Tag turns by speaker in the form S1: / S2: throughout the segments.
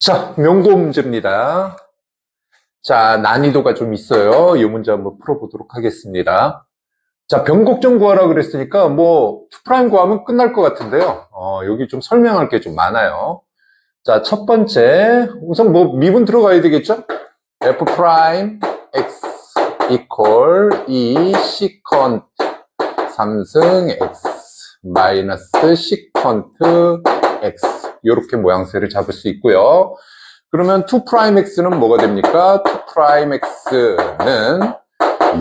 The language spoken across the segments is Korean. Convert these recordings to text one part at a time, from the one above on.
S1: 자, 명고 문제입니다. 자, 난이도가 좀 있어요. 이 문제 한번 풀어보도록 하겠습니다. 자, 변곡점 구하라 그랬으니까 투프라임 구하면 끝날 것 같은데요. 여기 좀 설명할 게 좀 많아요. 자, 첫 번째, 우선 미분 들어가야 되겠죠? f 프라임 x equal 2 시컨트 3승 x 마이너스 시컨트 x 이렇게 모양새를 잡을 수 있고요. 그러면 2'x는 뭐가 됩니까? 2'x는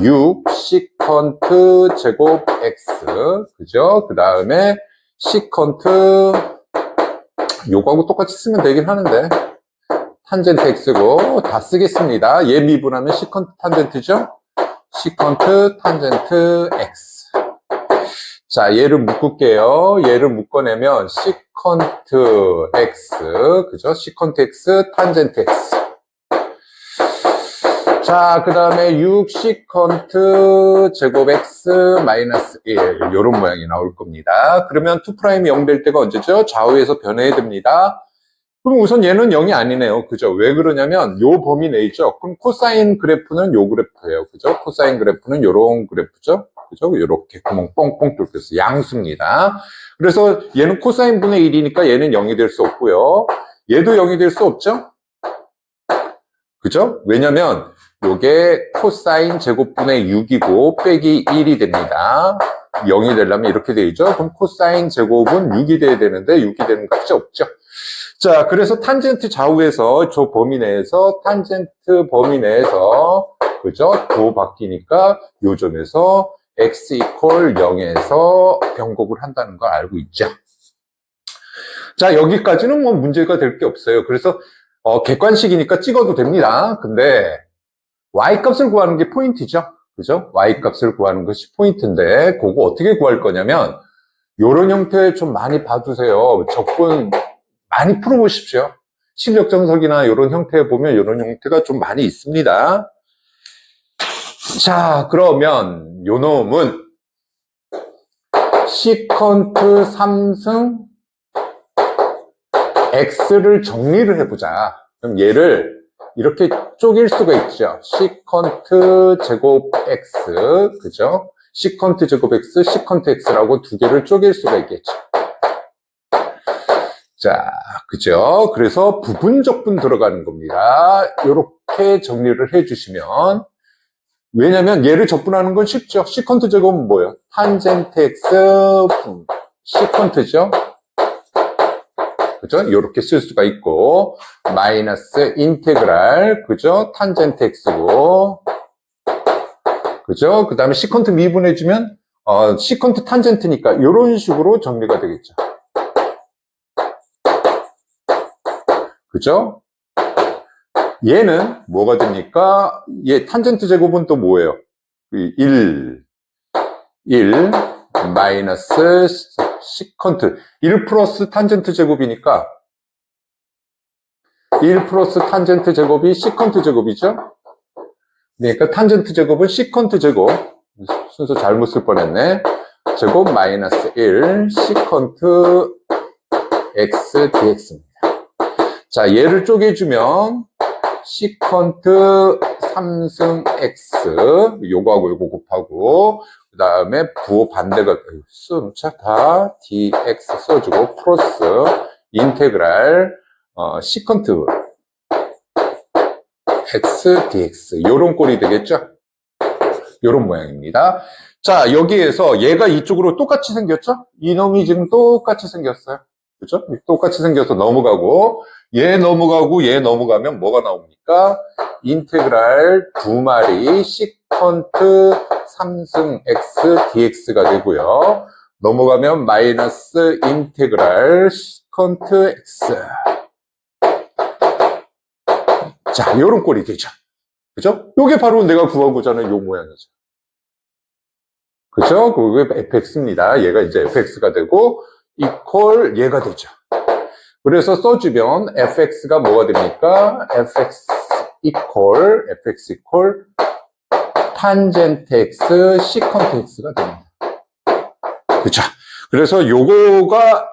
S1: 6 시컨트 제곱 x 그죠? 그 다음에 시컨트 요거하고 똑같이 쓰면 되긴 하는데 탄젠트 x고 다 쓰겠습니다. 얘 미분하면 시컨트 탄젠트죠? 시컨트 탄젠트 x. 자, 얘를 묶을게요. 얘를 묶어내면 시컨트 x, 그죠? 시컨트 x, 탄젠트 x. 자, 그 다음에 6 시컨트 제곱 x 마이너스 1. 요런 모양이 나올 겁니다. 그러면 2'이 0 될 때가 언제죠? 좌우에서 변해야 됩니다. 그럼 우선 얘는 0이 아니네요. 그죠? 왜 그러냐면 요 범위 내죠. 그럼 코사인 그래프는 요 그래프예요. 그죠? 코사인 그래프는 요런 그래프죠. 그죠? 요렇게 구멍 뻥뻥 뚫렸어요. 양수입니다. 그래서 얘는 코사인 분의 1이니까 얘는 0이 될 수 없고요. 얘도 0이 될 수 없죠? 그죠? 왜냐면 요게 코사인 제곱분의 6이고 빼기 1이 됩니다. 0이 되려면 이렇게 되죠. 그럼 코사인 제곱은 6이 돼야 되는데 6이 되는 값이 없죠. 자, 그래서 탄젠트 좌우에서 저 범위 내에서 탄젠트 범위 내에서 그죠? 도 바뀌니까 요 점에서 x equal 0에서 변곡을 한다는 걸 알고 있죠. 자, 여기까지는 문제가 될 게 없어요. 그래서 객관식이니까 찍어도 됩니다. 근데 y 값을 구하는 게 포인트죠. 그죠? y 값을 구하는 것이 포인트인데 그거 어떻게 구할 거냐면 요런 형태 좀 많이 봐두세요. 적분 많이 풀어보십시오. 실력 정석이나 이런 형태 보면 이런 형태가 좀 많이 있습니다. 자, 그러면 요 놈은 시컨트 3승 x를 정리를 해보자. 그럼 얘를 이렇게 쪼갤 수가 있죠. 시컨트 제곱 x, 그죠? 시컨트 제곱 x, 시컨트 x라고 두 개를 쪼갤 수가 있겠죠. 자, 그죠? 그래서 부분적분 들어가는 겁니다. 이렇게 정리를 해주시면 왜냐면 얘를 적분하는 건 쉽죠. 시컨트 제곱은 뭐예요? 탄젠트 x 시컨트죠. 그죠? 이렇게 쓸 수가 있고 마이너스 인테그랄 그죠? 탄젠트 x고 그죠? 그 다음에 시컨트 미분해주면 시컨트 탄젠트니까 이런 식으로 정리가 되겠죠. 그죠? 얘는 뭐가 됩니까? 얘 탄젠트 제곱은 또 뭐예요? 1 마이너스 시컨트 1 플러스 탄젠트 제곱이니까 1 플러스 탄젠트 제곱이 시컨트 제곱이죠? 그러니까 탄젠트 제곱은 시컨트 제곱 순서 잘못 쓸 뻔했네. 제곱 마이너스 1 시컨트 x dx입니다. 자, 얘를 쪼개주면 시컨트 3승 x 요거하고 요거 곱하고 그 다음에 부호 반대가 써놓자 다 dx 써주고 플러스 인테그랄 시컨트 x dx 요런 꼴이 되겠죠? 요런 모양입니다. 자, 여기에서 얘가 이쪽으로 똑같이 생겼죠? 이놈이 지금 똑같이 생겼어요. 그죠? 똑같이 생겨서 넘어가고 얘 넘어가고 얘 넘어가면 뭐가 나옵니까? 인테그랄 두 마리 시컨트 3승 x dx가 되고요. 넘어가면 마이너스 인테그랄 시컨트 x. 자, 요런 꼴이 되죠. 그죠? 요게 바로 내가 구하고자 하는 요 모양이죠. 그죠? 그게 fx입니다. 얘가 이제 fx가 되고 이퀄 얘가 되죠. 그래서 써주면 fx가 뭐가 됩니까? fx equal 탄젠트 x 시컨트 x가 됩니다. 그쵸? 그래서 요거가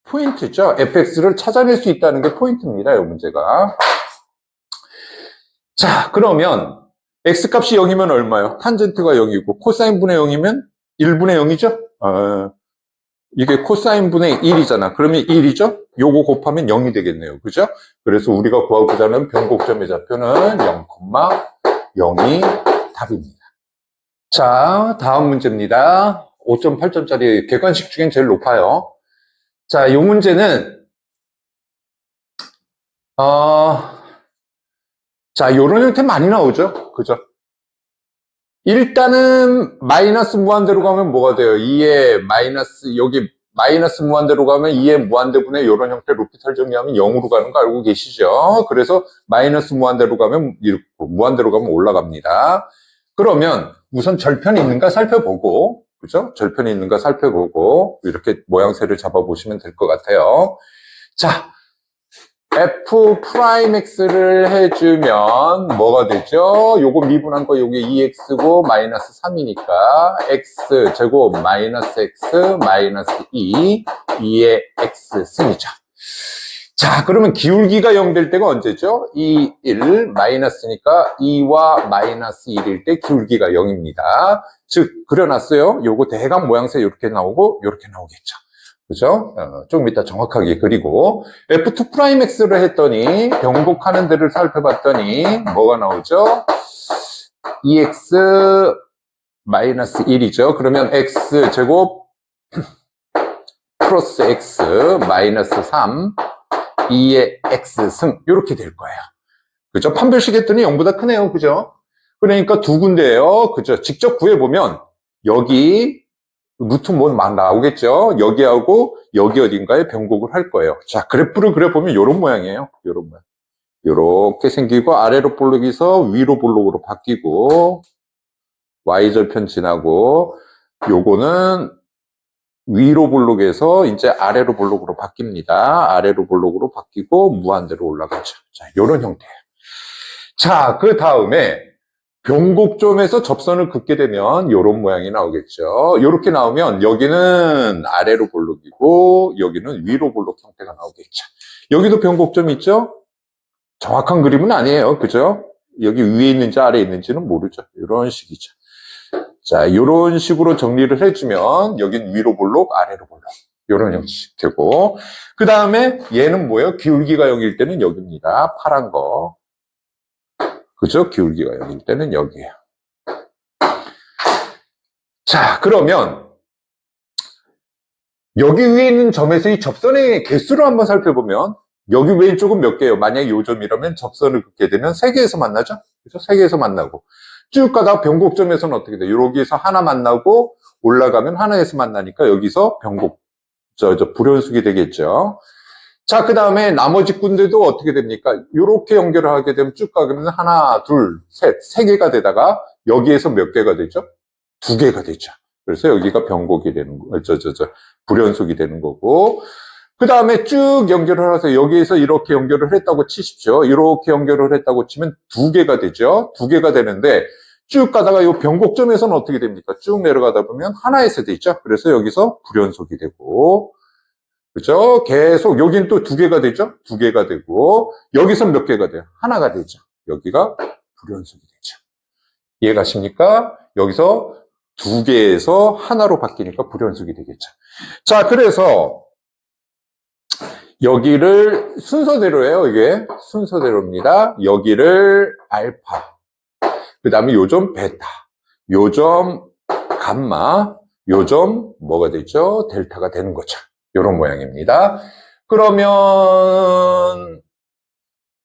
S1: 포인트죠. fx를 찾아낼 수 있다는 게 포인트입니다. 이 문제가. 자, 그러면 x값이 0이면 얼마요? 탄젠트가 0이고 코사인 분의 0이면 1분의 0이죠? 이게 코사인 분의 1이잖아. 그러면 1이죠? 요거 곱하면 0이 되겠네요. 그죠? 그래서 우리가 구하고자 하는 변곡점의 좌표는 0,0이 답입니다. 자, 다음 문제입니다. 5.8점짜리 객관식 중엔 제일 높아요. 자, 요 문제는 자, 요런 형태 많이 나오죠? 그죠? 일단은 마이너스 무한대로 가면 뭐가 돼요? 2에 마이너스, 여기 마이너스 무한대로 가면 2에 무한대분의 이런 형태 루피탈 정리하면 0으로 가는 거 알고 계시죠? 그래서 마이너스 무한대로 가면 이렇게 무한대로 가면 올라갑니다. 그러면 우선 절편이 있는가 살펴보고, 그죠? 절편이 있는가 살펴보고 이렇게 모양새를 잡아보시면 될 것 같아요. 자, f'x를 해주면 뭐가 되죠? 요거 미분한 거 요게 2x고 마이너스 3이니까 x 제곱 마이너스 x 마이너스 2의 x 승이죠. 자, 그러면 기울기가 0 될 때가 언제죠? 2, 1 마이너스니까 2와 마이너스 1일 때 기울기가 0입니다. 즉 그려놨어요. 요거 대강 모양새 이렇게 나오고 이렇게 나오겠죠. 그죠? 조금 이따 정확하게 그리고 f2'x를 했더니 변곡하는 데를 살펴봤더니 뭐가 나오죠? 2x 마이너스 1이죠. 그러면 x 제곱 플러스 x 마이너스 3 2의 x승 이렇게 될 거예요. 그죠? 판별식 했더니 0보다 크네요. 그죠? 그러니까 두 군데예요. 그죠? 직접 구해보면 여기 루트 뭐 막 나오겠죠? 여기하고 여기 어딘가에 변곡을 할 거예요. 자, 그래프를 그려보면 이런 모양이에요. 이런 모양. 이렇게 생기고 아래로 볼록에서 위로 볼록으로 바뀌고 y절편 지나고 요거는 위로 볼록에서 이제 아래로 볼록으로 바뀝니다. 아래로 볼록으로 바뀌고 무한대로 올라가죠. 자, 요런 형태예요. 자, 그 다음에 변곡점에서 접선을 긋게 되면 이런 모양이 나오겠죠. 이렇게 나오면 여기는 아래로 볼록이고 여기는 위로 볼록 형태가 나오겠죠. 여기도 변곡점 있죠? 정확한 그림은 아니에요. 그죠? 여기 위에 있는지 아래에 있는지는 모르죠. 이런 식이죠. 자, 이런 식으로 정리를 해주면 여긴 위로 볼록, 아래로 볼록 이런 형식 되고 그 다음에 얘는 뭐예요? 기울기가 0일 때는 여기입니다. 파란 거. 그죠? 기울기가 0일 때는 여기에요. 자, 그러면 여기 위에 있는 점에서 이 접선의 개수를 한번 살펴보면 여기 왼쪽은 몇 개예요? 만약에 요 점이라면 접선을 긋게 되면 3개에서 만나죠? 그죠? 3개에서 만나고 쭉 가다가 변곡점에서는 어떻게 돼요? 여기서 하나 만나고 올라가면 하나에서 만나니까 여기서 불연속이 되겠죠. 자, 그 다음에 나머지 군데도 어떻게 됩니까? 이렇게 연결을 하게 되면 쭉 가면 하나, 둘, 셋, 3개가 되다가 여기에서 몇 개가 되죠? 2개가 되죠. 그래서 여기가 변곡이 되는 거, 불연속이 되는 거고. 그 다음에 쭉 연결을 해서 여기에서 이렇게 연결을 했다고 치십시오. 이렇게 연결을 했다고 치면 2개가 되죠. 2개가 되는데 쭉 가다가 이 변곡점에서는 어떻게 됩니까? 쭉 내려가다 보면 하나에서 되죠. 그래서 여기서 불연속이 되고. 그죠? 계속, 여긴 또 2개가 되죠? 2개가 되고, 여기서 몇 개가 돼요? 하나가 되죠. 여기가 불연속이 되죠. 이해가십니까? 여기서 2개에서 하나로 바뀌니까 불연속이 되겠죠. 자, 그래서, 여기를 순서대로예요, 이게. 순서대로입니다. 여기를 알파. 그 다음에 요점 베타. 요점 감마. 요점 뭐가 되죠? 델타가 되는 거죠. 이런 모양입니다. 그러면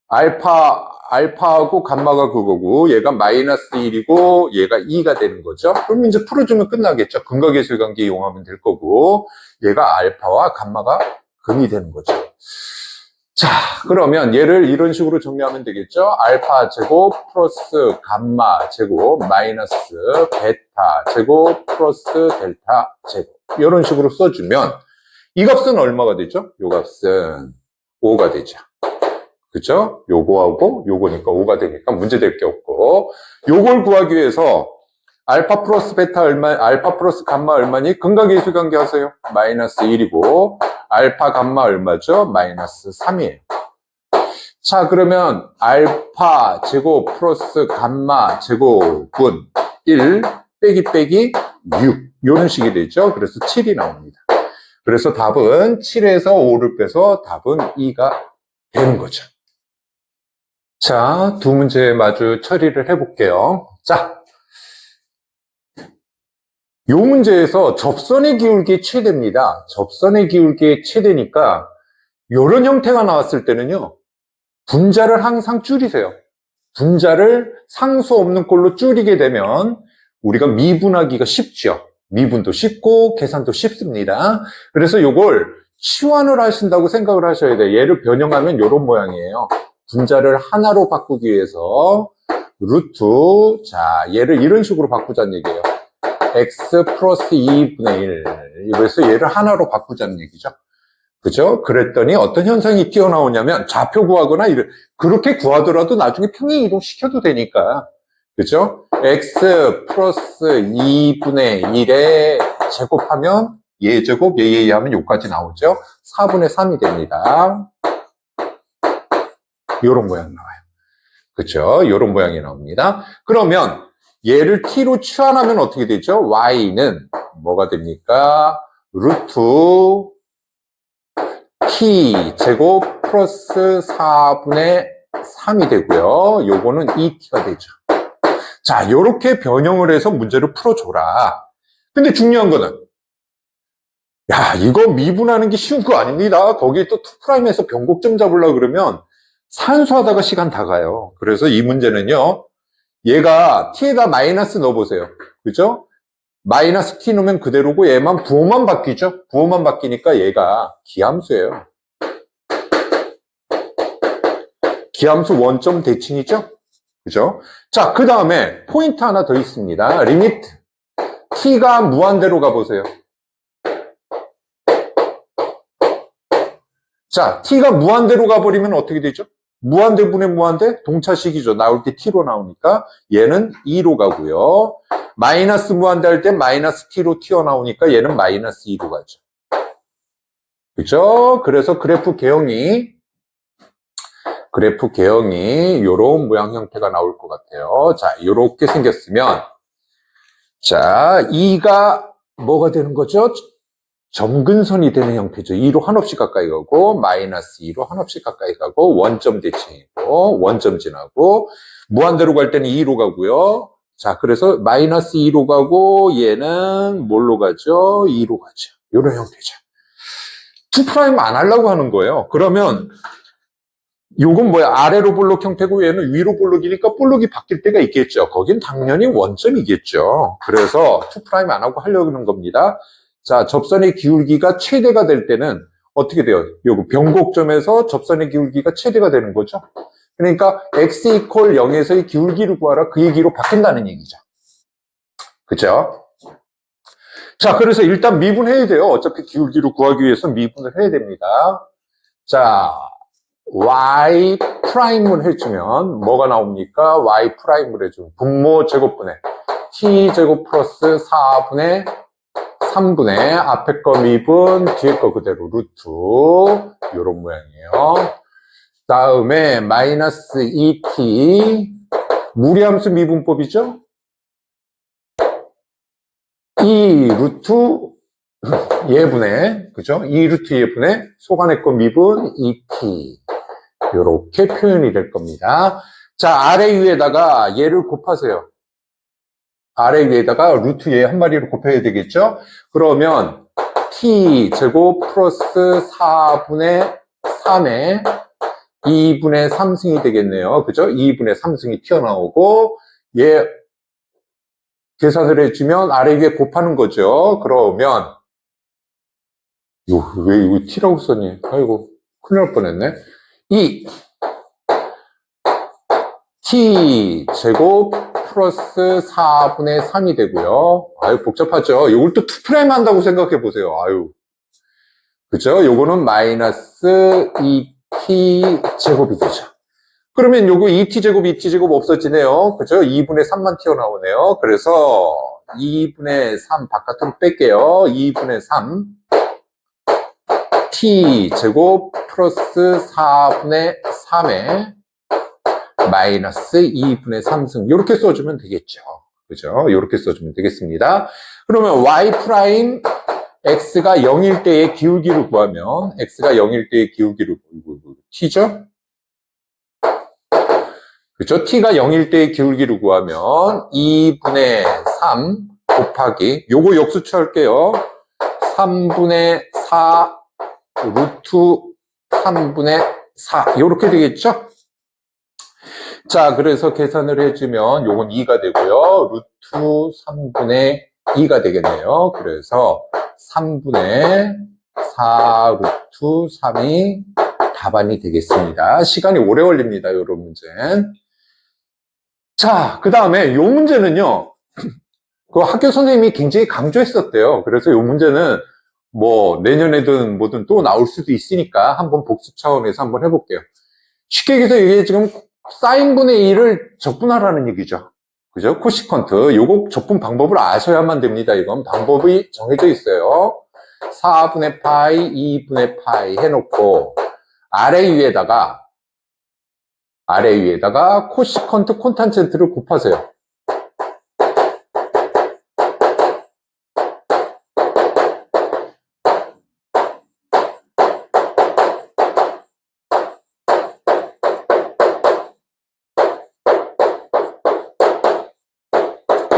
S1: 알파하고 감마가 그거고 얘가 마이너스 1이고 얘가 2가 되는 거죠. 그럼 이제 풀어주면 끝나겠죠. 근각예수의 관계 이용하면 될 거고 얘가 알파와 감마가 근이 되는 거죠. 자, 그러면 얘를 이런 식으로 정리하면 되겠죠. 알파 제곱 플러스 감마 제곱 마이너스 베타 제곱 플러스 델타 제곱 이런 식으로 써주면 이 값은 얼마가 되죠? 요 값은 5가 되죠. 그죠? 요거하고 요거니까 5가 되니까 문제 될 게 없고 요걸 구하기 위해서 알파 플러스 베타 얼마, 알파 플러스 감마 얼마니? 근각예수 관계 하세요. 마이너스 1이고 알파 감마 얼마죠? 마이너스 3이에요. 자, 그러면 알파 제곱 플러스 감마 제곱은 1 빼기 6 이런 식이 되죠. 그래서 7이 나옵니다. 그래서 답은 7에서 5를 빼서 답은 2가 되는 거죠. 자, 두 문제 마주 처리를 해볼게요. 자, 이 문제에서 접선의 기울기 최대입니다. 접선의 기울기 최대니까 이런 형태가 나왔을 때는요, 분자를 항상 줄이세요. 분자를 상수 없는 꼴로 줄이게 되면 우리가 미분하기가 쉽죠. 미분도 쉽고 계산도 쉽습니다. 그래서 이걸 치환을 하신다고 생각을 하셔야 돼요. 얘를 변형하면 이런 모양이에요. 분자를 하나로 바꾸기 위해서 루트, 자, 얘를 이런 식으로 바꾸자는 얘기예요. x 플러스 2분의 1. 그래서 얘를 하나로 바꾸자는 얘기죠. 그죠? 그랬더니 어떤 현상이 튀어나오냐면 좌표 구하거나 그렇게 구하더라도 나중에 평행 이동시켜도 되니까. 그죠? x 플러스 2분의 1에 제곱하면 얘 제곱, 얘 하면 요까지 나오죠? 4분의 3이 됩니다. 요런 모양 나와요. 그죠? 요런 모양이 나옵니다. 그러면 얘를 t로 치환하면 어떻게 되죠? y는 뭐가 됩니까? 루트 t 제곱 플러스 4분의 3이 되고요. 요거는 2t가 되죠. 자, 요렇게 변형을 해서 문제를 풀어줘라. 근데 중요한 거는, 야, 이거 미분하는 게 쉬운 거 아닙니다. 거기에 또 2'에서 변곡점 잡으려고 그러면 산수하다가 시간 다 가요. 그래서 이 문제는요, 얘가 t에다 마이너스 넣어보세요. 그죠? 마이너스 t 넣으면 그대로고 얘만 부호만 바뀌죠? 부호만 바뀌니까 얘가 기함수예요. 기함수 원점 대칭이죠? 그죠? 자, 그 다음에 포인트 하나 더 있습니다. 리미트. t가 무한대로 가보세요. 자, t가 무한대로 가버리면 어떻게 되죠? 무한대분의 무한대? 동차식이죠. 나올 때 t로 나오니까 얘는 2로 가고요. 마이너스 무한대 할 때 마이너스 t로 튀어나오니까 얘는 마이너스 2로 가죠. 그죠? 그래서 그래프 개형이 요런 모양 형태가 나올 것 같아요. 자, 요렇게 생겼으면, 자, 2가 뭐가 되는 거죠? 점근선이 되는 형태죠. 2로 한없이 가까이 가고, 마이너스 2로 한없이 가까이 가고, 원점 대칭이고, 원점 지나고, 무한대로 갈 때는 2로 가고요. 자, 그래서 마이너스 2로 가고, 얘는 뭘로 가죠? 2로 가죠. 요런 형태죠. 2' 안 하려고 하는 거예요. 그러면, 요건 뭐야? 아래로 볼록 형태고 얘는 위로 볼록이니까 볼록이 바뀔 때가 있겠죠. 거긴 당연히 원점이겠죠. 그래서 2' 안 하고 하려고 하는 겁니다. 자, 접선의 기울기가 최대가 될 때는 어떻게 돼요? 요거 변곡점에서 접선의 기울기가 최대가 되는 거죠. 그러니까 x = 0에서의 기울기를 구하라 그 얘기로 바뀐다는 얘기죠. 그죠? 자, 그래서 일단 미분해야 돼요. 어차피 기울기를 구하기 위해서 미분을 해야 됩니다. 자, y'을 해주면 뭐가 나옵니까? y'을 해주면 분모 제곱분의 t제곱 플러스 4분의 3분의 앞에 거 미분, 뒤에 거 그대로 루트 요런 모양이에요. 다음에 마이너스 2t 무리함수 미분법이죠? 2 루트 예분의, 그죠? 2 루트 예분의 소간의 거 미분 2t 요렇게 표현이 될 겁니다. 자, 아래 위에다가 얘를 곱하세요. 아래 위에다가 루트 얘 한 마리로 곱해야 되겠죠? 그러면 t 제곱 플러스 4분의 3에 2분의 3승이 되겠네요. 그죠? 2분의 3승이 튀어나오고 얘 계산을 해주면 아래 위에 곱하는 거죠. 그러면 왜 이거 t라고 썼니? 아이고 큰일 날 뻔했네. t 제곱 플러스 4분의 3이 되고요. 아유 복잡하죠. 이걸 또 2' 한다고 생각해 보세요. 아유 그죠? 요거는 마이너스 2t 제곱이 되죠. 그러면 요거 2t 제곱 없어지네요. 그죠? 2분의 3만 튀어나오네요. 그래서 2분의 3 바깥으로 뺄게요. 2분의 3 t 제곱 플러스 4분의 3에 마이너스 2분의 3승 이렇게 써주면 되겠죠. 그죠? 이렇게 써주면 되겠습니다. 그러면 y 프라임 x가 0일 때의 기울기를 구하면 x가 0일 때의 기울기를 t죠? 그죠? t가 0일 때의 기울기를 구하면 2분의 3 곱하기 요거 역수치 할게요. 3분의 4 루트 3분의 4 이렇게 되겠죠? 자, 그래서 계산을 해주면 요건 2가 되고요. 루트 3분의 2가 되겠네요. 그래서 3분의 4 루트 3이 답안이 되겠습니다. 시간이 오래 걸립니다. 요런 문제는. 자, 그 다음에 요 문제는요. 그 학교 선생님이 굉장히 강조했었대요. 그래서 요 문제는 뭐 내년에든 뭐든 또 나올 수도 있으니까 한번 복습 차원에서 한번 해볼게요. 쉽게 얘기해서 이게 지금 사인분의 1을 적분하라는 얘기죠. 그죠? 코시컨트. 요거 적분 방법을 아셔야만 됩니다. 이건 방법이 정해져 있어요. 4분의 파이, 2분의 파이 해놓고 아래 위에다가 코시컨트 콘탄젠트를 곱하세요.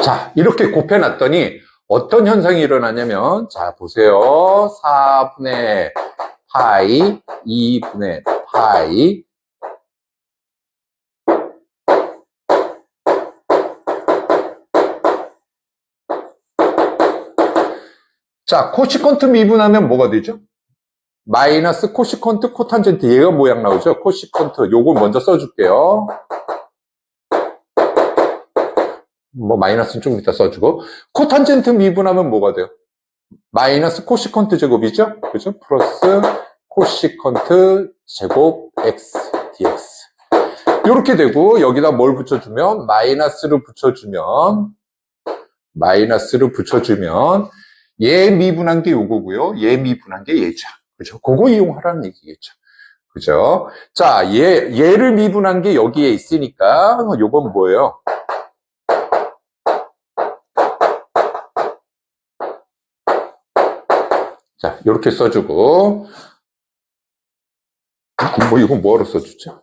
S1: 자, 이렇게 곱해놨더니 어떤 현상이 일어나냐면, 자, 보세요. 4분의 파이, 2분의 파이. 자, 코시컨트 미분하면 뭐가 되죠? 마이너스 코시컨트 코탄젠트 얘가 모양 나오죠? 코시컨트 요거 먼저 써줄게요. 뭐 마이너스는 좀 이따 써주고 코탄젠트 미분하면 뭐가 돼요? 마이너스 코시컨트 제곱이죠? 그죠? 플러스 코시컨트 제곱 x dx 이렇게 되고 여기다 뭘 붙여주면 마이너스를 붙여주면 얘 미분한 게 요거고요. 얘 미분한 게 얘죠. 그죠? 그거 이용하라는 얘기겠죠. 그죠? 자, 얘를 미분한 게 여기에 있으니까 요건 뭐예요? 자, 이렇게 써주고, 뭐, 이건 뭐하러 써주죠?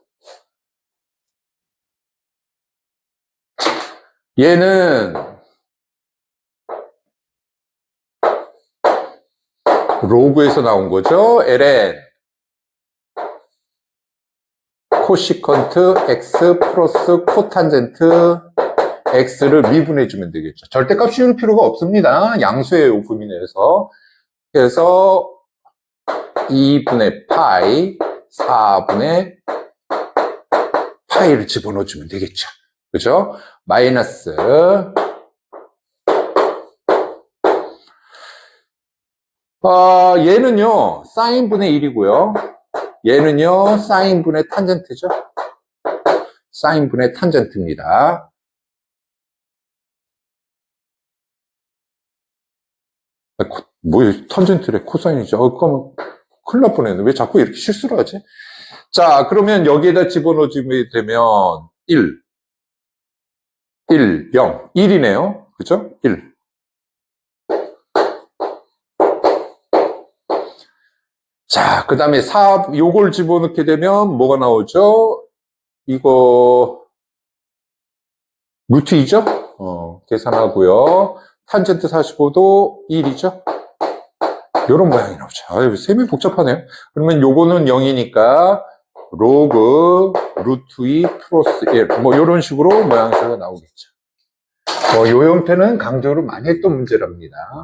S1: 얘는, 로그에서 나온 거죠? ln, 코시컨트 x 플러스 코탄젠트 x를 미분해주면 되겠죠. 절대값 씌울 필요가 없습니다. 양수의 범위 내에서. 그래서 2분의 파이, 4분의 파이를 집어넣어주면 되겠죠. 그죠? 마이너스 얘는요 사인분의 1이고요. 얘는요 사인분의 탄젠트죠. 사인분의 탄젠트입니다. 뭐야, 탄젠트래, 코사인이죠. 그러면 큰일 날 뻔했네. 왜 자꾸 이렇게 실수를 하지? 자, 그러면 여기에다 집어넣어주면 되면 1, 0, 1이네요. 그죠? 1. 자, 그 다음에 4, 요걸 집어넣게 되면 뭐가 나오죠? 이거, 루트 2죠? 계산하고요. 탄젠트 45도 1이죠? 이런 모양이 나오죠. 아유, 셈이 복잡하네요. 그러면 요거는 0이니까 로그 루트 2 플러스 1 뭐 이런 식으로 모양새가 나오겠죠. 요 형태는 강조를 많이 했던 문제랍니다.